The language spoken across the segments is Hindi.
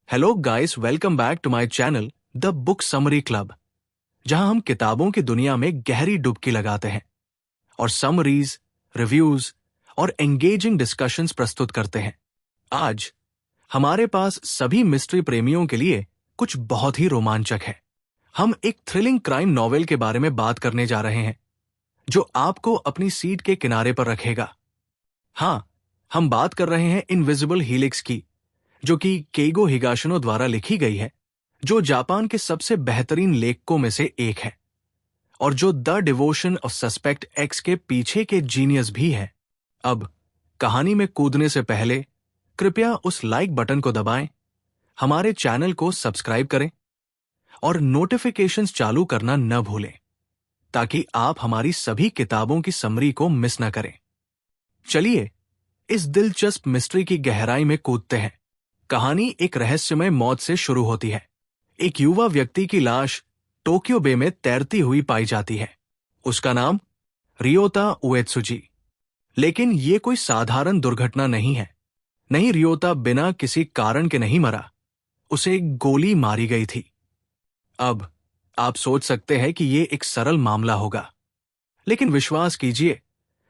Hello guys, welcome back to my channel the book summary club, जहां हम किताबों की दुनिया में गहरी डुबकी लगाते हैं और समरीज, रिव्यूज और एंगेजिंग डिस्कशंस प्रस्तुत करते हैं। आज हमारे पास सभी मिस्ट्री प्रेमियों के लिए कुछ बहुत ही रोमांचक है। हम एक थ्रिलिंग क्राइम नॉवेल के बारे में बात करने जा रहे हैं जो आपको अपनी सीट के किनारे पर रखेगा। हाँ, हम बात कर रहे हैं इनविजिबल हीलिक्स की, जो कि केइगो हिगाशिनो द्वारा लिखी गई है, जो जापान के सबसे बेहतरीन लेखकों में से एक है और जो the devotion of suspect x के पीछे के जीनियस भी है। अब कहानी में कूदने से पहले कृपया उस लाइक बटन को दबाएं, हमारे चैनल को सब्सक्राइब करें और नोटिफिकेशंस चालू करना न भूलें ताकि आप हमारी सभी किताबों की समरी को मिस न करें। चलिए इस दिलचस्प मिस्ट्री की गहराई में कूदते हैं। कहानी एक रहस्यमय मौत से शुरू होती है। एक युवा व्यक्ति की लाश टोक्यो बे में तैरती हुई पाई जाती है। उसका नाम रियोता उएत्सुजी। लेकिन ये कोई साधारण दुर्घटना नहीं है। नहीं, रियोता बिना किसी कारण के नहीं मरा, उसे एक गोली मारी गई थी। अब आप सोच सकते हैं कि ये एक सरल मामला होगा, लेकिन विश्वास कीजिए,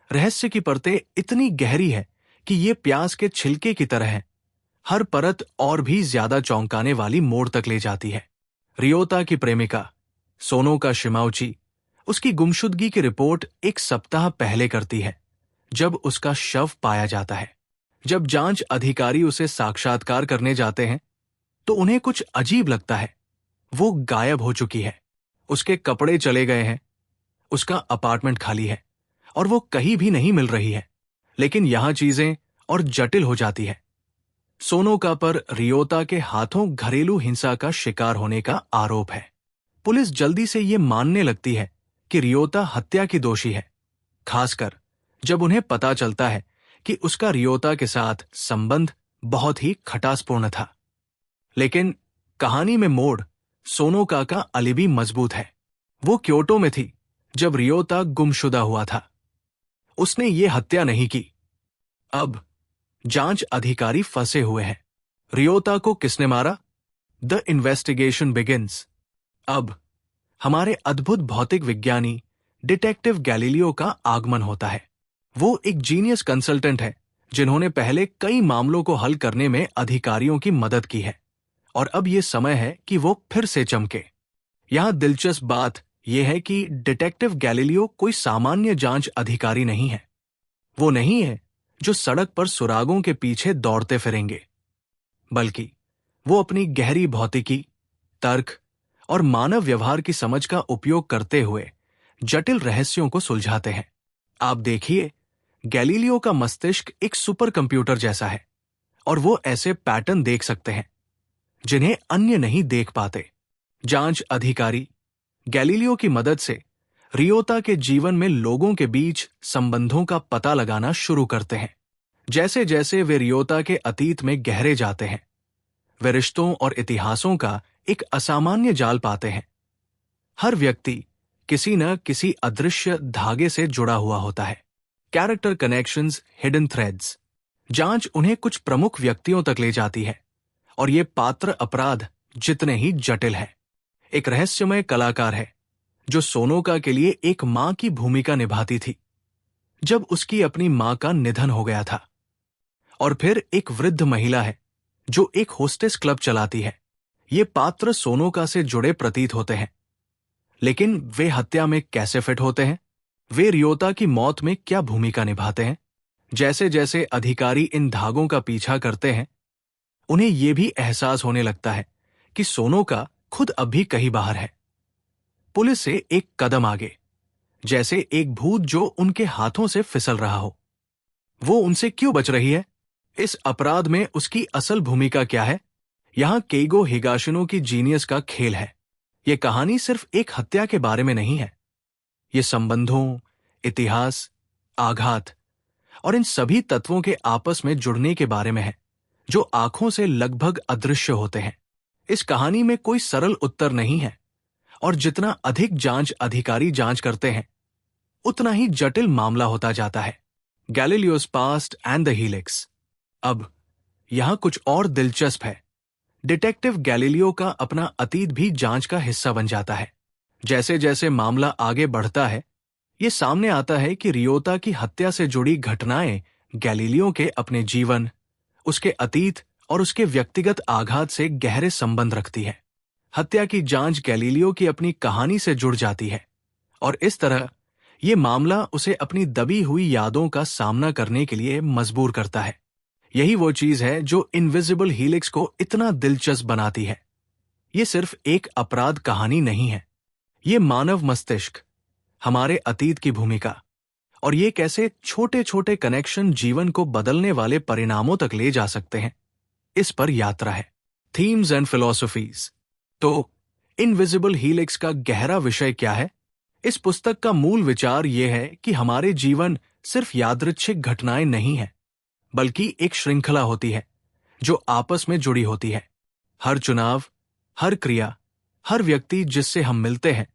रहस्य की परतें इतनी गहरी है कि ये प्याज के छिलके की तरह है। हर परत और भी ज्यादा चौंकाने वाली मोड़ तक ले जाती है। रियोता की प्रेमिका सोनोका शिमाउची उसकी गुमशुदगी की रिपोर्ट एक सप्ताह पहले करती है, जब उसका शव पाया जाता है। जब जांच अधिकारी उसे साक्षात्कार करने जाते हैं तो उन्हें कुछ अजीब लगता है। वो गायब हो चुकी है, उसके कपड़े चले गए हैं, उसका अपार्टमेंट खाली है और वो कहीं भी नहीं मिल रही है। लेकिन यहां चीजें और जटिल हो जाती है। सोनोका पर रियोता के हाथों घरेलू हिंसा का शिकार होने का आरोप है। पुलिस जल्दी से ये मानने लगती है कि रियोता हत्या की दोषी है, खासकर जब उन्हें पता चलता है कि उसका रियोता के साथ संबंध बहुत ही खटासपूर्ण था। लेकिन कहानी में मोड़ सोनोका का अलिबी मजबूत है। वो क्योटो में थी जब रियोता गुमशुदा हुआ था। उसने ये हत्या नहीं की। अब जांच अधिकारी फंसे हुए हैं। रियोता को किसने मारा? The investigation begins. अब हमारे अद्भुत भौतिक विज्ञानी डिटेक्टिव गैलीलियो का आगमन होता है। वो एक जीनियस कंसल्टेंट है जिन्होंने पहले कई मामलों को हल करने में अधिकारियों की मदद की है, और अब ये समय है कि वो फिर से चमके। यहां दिलचस्प बात यह है कि डिटेक्टिव गैलीलियो कोई सामान्य जांच अधिकारी नहीं है। वो नहीं है जो सड़क पर सुरागों के पीछे दौड़ते फिरेंगे, बल्कि वो अपनी गहरी भौतिकी, तर्क और मानव व्यवहार की समझ का उपयोग करते हुए जटिल रहस्यों को सुलझाते हैं। आप देखिए, गैलीलियो का मस्तिष्क एक सुपर कंप्यूटर जैसा है और वो ऐसे पैटर्न देख सकते हैं जिन्हें अन्य नहीं देख पाते। जांच अधिकारी गैलीलियो की मदद से रियोता के जीवन में लोगों के बीच संबंधों का पता लगाना शुरू करते हैं। जैसे जैसे वे रियोता के अतीत में गहरे जाते हैं, वे रिश्तों और इतिहासों का एक असामान्य जाल पाते हैं। हर व्यक्ति किसी न किसी अदृश्य धागे से जुड़ा हुआ होता है। Character connections, hidden threads. जांच उन्हें कुछ प्रमुख व्यक्तियों तक ले जाती है और ये पात्र अपराध जितने ही जटिल है। एक रहस्यमय कलाकार है जो सोनोका के लिए एक मां की भूमिका निभाती थी जब उसकी अपनी मां का निधन हो गया था। और फिर एक वृद्ध महिला है जो एक होस्टेस क्लब चलाती है। ये पात्र सोनोका से जुड़े प्रतीत होते हैं, लेकिन वे हत्या में कैसे फिट होते हैं? वे रियोता की मौत में क्या भूमिका निभाते हैं? जैसे जैसे अधिकारी इन धागों का पीछा करते हैं, उन्हें यह भी एहसास होने लगता है कि सोनोका खुद अब भी कहीं बाहर है, पुलिस से एक कदम आगे, जैसे एक भूत जो उनके हाथों से फिसल रहा हो। वो उनसे क्यों बच रही है? इस अपराध में उसकी असल भूमिका क्या है? यहां केइगो हिगाशिनो की जीनियस का खेल है। यह कहानी सिर्फ एक हत्या के बारे में नहीं है। यह संबंधों, इतिहास, आघात और इन सभी तत्वों के आपस में जुड़ने के बारे में है, जो आंखों से लगभग अदृश्य होते हैं। इस कहानी में कोई सरल उत्तर नहीं है, और जितना अधिक जांच अधिकारी जांच करते हैं, उतना ही जटिल मामला होता जाता है। Galileo's past and the helix. अब यहां कुछ और दिलचस्प है। डिटेक्टिव गैलीलियो का अपना अतीत भी जांच का हिस्सा बन जाता है। जैसे जैसे मामला आगे बढ़ता है, ये सामने आता है कि रियोता की हत्या से जुड़ी घटनाएं गैलीलियो के अपने जीवन, उसके अतीत और उसके व्यक्तिगत आघात से गहरे संबंध रखती है। हत्या की जांच गैलीलियो की अपनी कहानी से जुड़ जाती है और इस तरह ये मामला उसे अपनी दबी हुई यादों का सामना करने के लिए मजबूर करता है। यही वो चीज है जो इनविजिबल हीलिक्स को इतना दिलचस्प बनाती है। ये सिर्फ एक अपराध कहानी नहीं है, ये मानव मस्तिष्क, हमारे अतीत की भूमिका और ये कैसे छोटे छोटे कनेक्शन जीवन को बदलने वाले परिणामों तक ले जा सकते हैं, इस पर यात्रा है। Themes and philosophies. तो इनविजिबल हीलिक्स का गहरा विषय क्या है? इस पुस्तक का मूल विचार यह है कि हमारे जीवन सिर्फ यादृच्छिक घटनाएं नहीं है, बल्कि एक श्रृंखला होती है जो आपस में जुड़ी होती है। हर चुनाव, हर क्रिया, हर व्यक्ति जिससे हम मिलते हैं,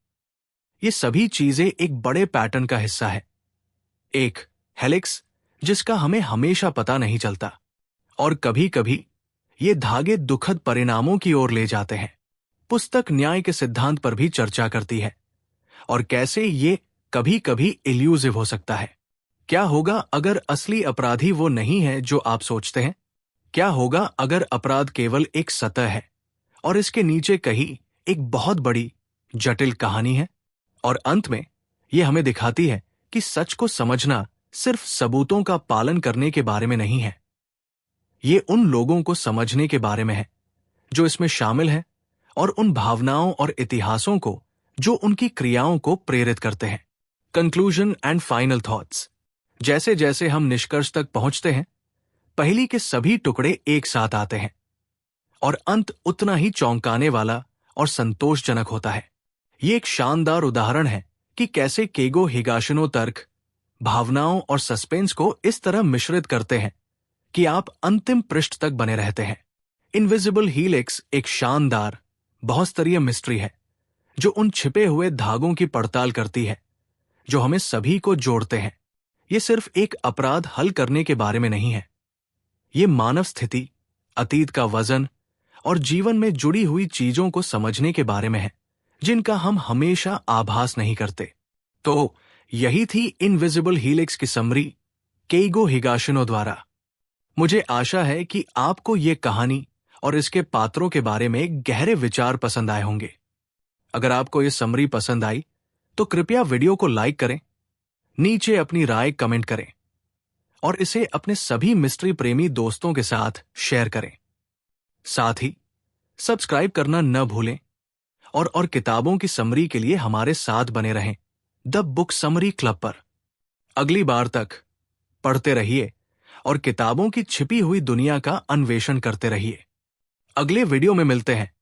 ये सभी चीजें एक बड़े पैटर्न का हिस्सा है। एक हेलिक्स जिसका हमें हमेशा पता नहीं चलता और कभी कभी ये धागे दुखद परिणामों की ओर ले जाते हैं। पुस्तक न्याय के सिद्धांत पर भी चर्चा करती है और कैसे ये कभी कभी इल्यूसिव हो सकता है। क्या होगा अगर असली अपराधी वो नहीं है जो आप सोचते हैं? क्या होगा अगर अपराध केवल एक सतह है और इसके नीचे कहीं एक बहुत बड़ी जटिल कहानी है? और अंत में ये हमें दिखाती है कि सच को समझना सिर्फ सबूतों का पालन करने के बारे में नहीं है, ये उन लोगों को समझने के बारे में है जो इसमें शामिल हैं और उन भावनाओं और इतिहासों को जो उनकी क्रियाओं को प्रेरित करते हैं। Conclusion and final thoughts. जैसे जैसे हम निष्कर्ष तक पहुंचते हैं, पहली के सभी टुकड़े एक साथ आते हैं और अंत उतना ही चौंकाने वाला और संतोषजनक होता है। ये एक शानदार उदाहरण है कि कैसे केगो हिगाशिनो तर्क, भावनाओं और सस्पेंस को इस तरह मिश्रित करते हैं कि आप अंतिम पृष्ठ तक बने रहते हैं। इनविजिबल हीलिक्स एक शानदार, बहुस्तरीय मिस्ट्री है जो उन छिपे हुए धागों की पड़ताल करती है जो हमें सभी को जोड़ते हैं। ये सिर्फ एक अपराध हल करने के बारे में नहीं है, ये मानव स्थिति, अतीत का वजन और जीवन में जुड़ी हुई चीजों को समझने के बारे में है जिनका हम हमेशा आभास नहीं करते। तो यही थी इनविजिबल हीलिक्स की समरी केइगो हिगाशिनो द्वारा। मुझे आशा है कि आपको ये कहानी और इसके पात्रों के बारे में गहरे विचार पसंद आए होंगे। अगर आपको ये समरी पसंद आई तो कृपया वीडियो को लाइक करें, नीचे अपनी राय कमेंट करें और इसे अपने सभी मिस्ट्री प्रेमी दोस्तों के साथ शेयर करें। साथ ही सब्सक्राइब करना न भूलें और किताबों की समरी के लिए हमारे साथ बने रहें द बुक समरी क्लब पर। अगली बार तक पढ़ते रहिए और किताबों की छिपी हुई दुनिया का अन्वेषण करते रहिए। अगले वीडियो में मिलते हैं।